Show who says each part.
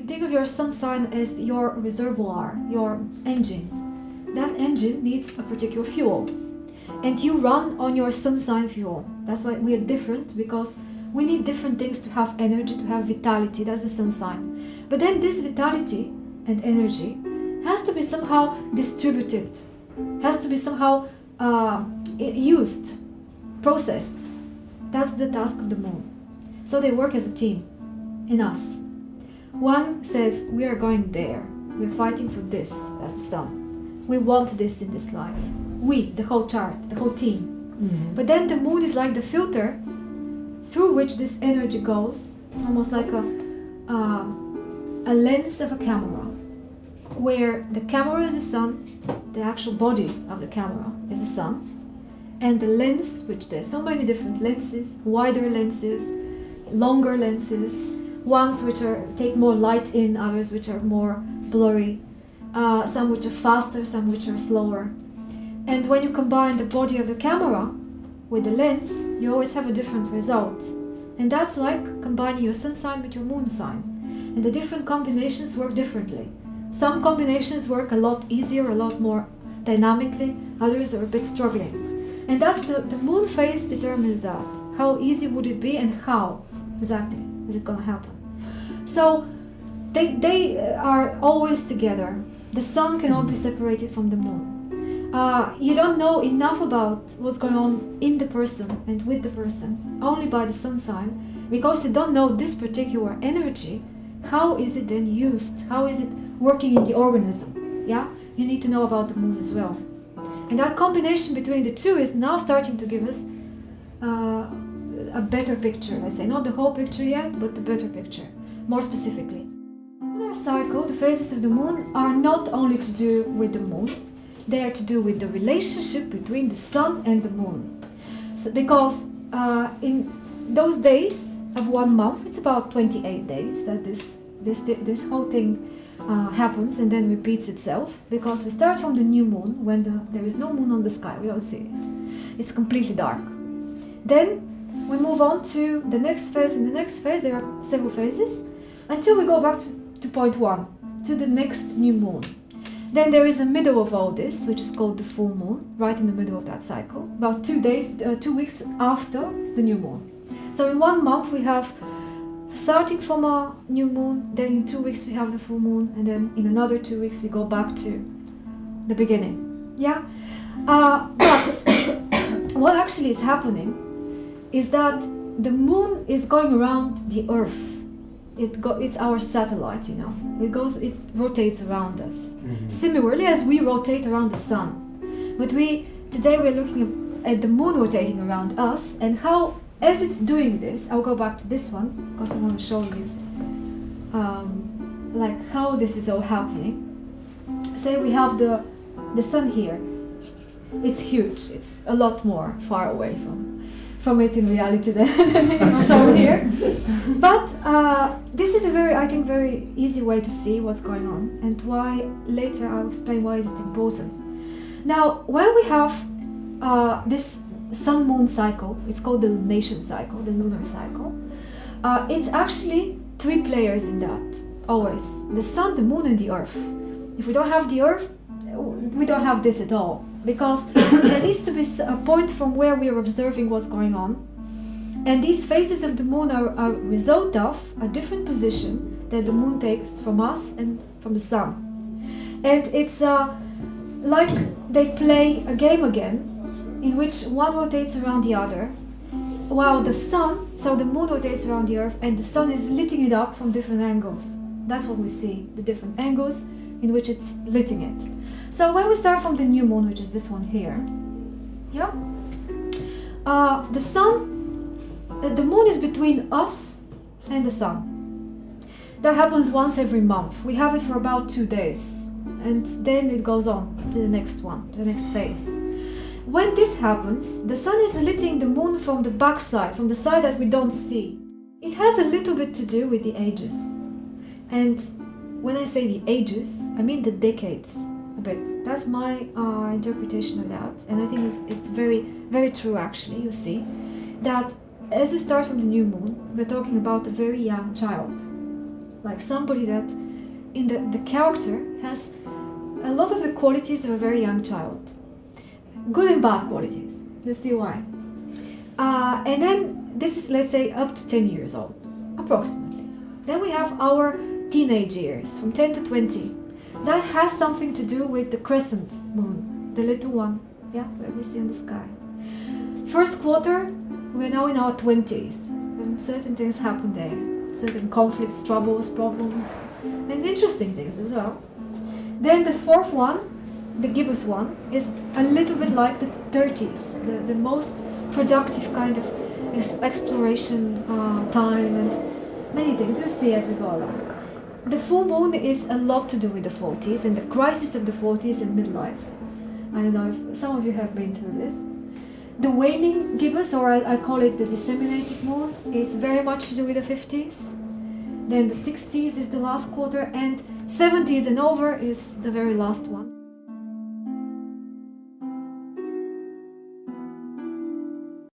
Speaker 1: can think of your sun sign as your reservoir, your engine. That engine needs a particular fuel. And you run on your sun sign fuel. That's why we are different, because we need different things to have energy, to have vitality. That's the sun sign. But then this vitality and energy has to be somehow distributed, has to be somehow used, processed. That's the task of the moon. So they work as a team in us. One says, we are going there. We're fighting for this, that's the sun. We want this in this life. We, the whole chart, the whole team. Mm-hmm. But then the moon is like the filter through which this energy goes, almost like a lens of a camera, where the camera is the sun, the actual body of the camera is the sun, and the lens, which there's so many different lenses, wider lenses, longer lenses, ones which take more light in, others which are more blurry, some which are faster, some which are slower. And when you combine the body of the camera with the lens, you always have a different result. And that's like combining your sun sign with your moon sign. And the different combinations work differently. Some combinations work a lot easier, a lot more dynamically, others are a bit struggling. And that's the moon phase determines that. How easy would it be and how exactly is it going to happen? So they are always together. The sun cannot be separated from the moon. You don't know enough about what's going on in the person and with the person only by the sun sign, because you don't know this particular energy. How is it then used? How is it working in the organism? Yeah, you need to know about the moon as well. And that combination between the two is now starting to give us a better picture. Let's say not the whole picture yet, but the better picture, more specifically. Lunar cycle, the phases of the moon, are not only to do with the moon. They are to do with the relationship between the sun and the moon. So, because in those days of 1 month, it's about 28 days that this whole thing happens and then repeats itself, because we start from the new moon when there is no moon on the sky, we don't see it. It's completely dark. Then we move on to the next phase. In the next phase there are several phases until we go back to point 1, to the next new moon. Then there is a middle of all this, which is called the full moon, right in the middle of that cycle, about 2 weeks after the new moon. So in 1 month we have, starting from a new moon, then in 2 weeks we have the full moon, and then in another 2 weeks we go back to the beginning. Yeah? But what actually is happening is that the moon is going around the earth. It's our satellite, you know. It rotates around us. Mm-hmm. Similarly as we rotate around the sun. But today we're looking at the moon rotating around us, and how, as it's doing this, I'll go back to this one because I want to show you like how this is all happening. Say we have the sun here. It's huge. It's a lot more far away from it in reality than it's shown here. But this is a very easy way to see what's going on, and why later I'll explain why it's important. Now, when we have this sun-moon cycle, it's called the lunation cycle, the lunar cycle. It's actually 3 players in that, always. The sun, the moon, and the earth. If we don't have the earth, we don't have this at all. Because there needs to be a point from where we are observing what's going on. And these phases of the moon are a result of a different position that the moon takes from us and from the sun. And it's like they play a game again, in which one rotates around the other, while the moon rotates around the earth, and the sun is lighting it up from different angles. That's what we see, the different angles in which it's lighting it. So when we start from the new moon, which is this one here, yeah, the moon is between us and the sun. That happens once every month. We have it for about 2 days, and then it goes on to the next one, to the next phase. When this happens, the sun is lighting the moon from the back side, from the side that we don't see. It has a little bit to do with the ages. And when I say the ages, I mean the decades. But that's my interpretation of that, and I think it's very true actually. You see that as we start from the new moon, we're talking about a very young child, like somebody that in the character has a lot of the qualities of a very young child. Good and bad qualities. You'll see why. And then this is, let's say, up to 10 years old, approximately. Then we have our teenage years, from 10 to 20. That has something to do with the crescent moon, the little one, yeah, that we see in the sky. First quarter, we're now in our 20s, and certain things happen there. Certain conflicts, troubles, problems, and interesting things as well. Then the fourth one, the gibbous one, is a little bit like the 30s, the most productive kind of exploration time and many things. We'll see as we go along. The full moon is a lot to do with the 40s and the crisis of the 40s and midlife. I don't know if some of you have been through this. The waning gibbous, or I call it the disseminated moon, is very much to do with the 50s. Then the 60s is the last quarter, and 70s and over is the very last one.